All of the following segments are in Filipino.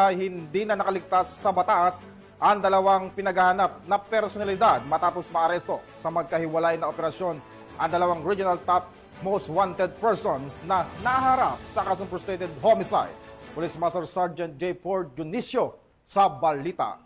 Hindi na nakaligtas sa batas ang dalawang pinaghahanap na personalidad matapos maaresto sa magkahiwalay na operasyon ang dalawang regional top most wanted persons na naharap sa kasong frustrated homicide. Police Master Sergeant J. Ford Junicio sa balita.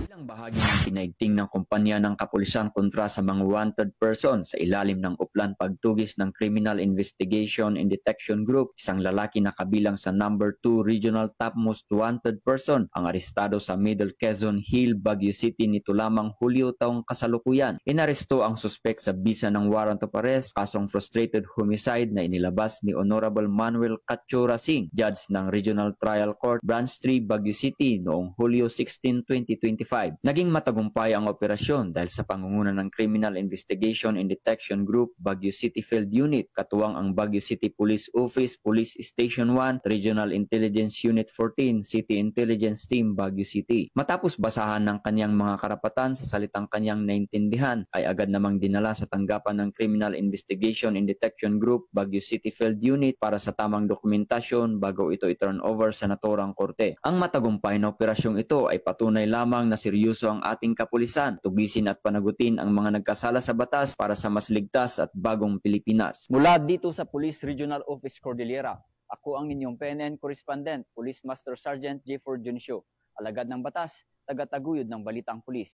Bilang bahagi ng pinaigting ng kumpanya ng kapulisan kontra sa mga wanted person sa ilalim ng Uplan Pagtugis ng Criminal Investigation and Detection Group, isang lalaki na kabilang sa number 2 regional top most wanted person ang arestado sa Middle Quezon Hill, Baguio City nito lamang Hulyo taong kasalukuyan. Inaresto ang suspek sa bisa ng warrant of arrest kasong frustrated homicide na inilabas ni Honorable Manuel Cachora Singh, judge ng Regional Trial Court Branch 3, Baguio City noong Hulyo 16, 2025. Naging matagumpay ang operasyon dahil sa pangunguna ng Criminal Investigation and Detection Group Baguio City Field Unit, katuwang ang Baguio City Police Office, Police Station 1, Regional Intelligence Unit 14, City Intelligence Team Baguio City. Matapos basahan ng kanyang mga karapatan sa salitang kanyang naintindihan, ay agad namang dinala sa tanggapan ng Criminal Investigation and Detection Group Baguio City Field Unit para sa tamang dokumentasyon bago ito i-turn over sa naturang korte. Ang matagumpay na operasyong ito ay patunay lamang na seryoso ang ating kapulisan, tugisin at panagutin ang mga nagkasala sa batas para sa mas ligtas at bagong Pilipinas. Mula dito sa Police Regional Office Cordillera, ako ang inyong PNN Correspondent, Police Master Sergeant J. Ford Junicio, alagad ng batas, tagataguyod ng balitang pulis.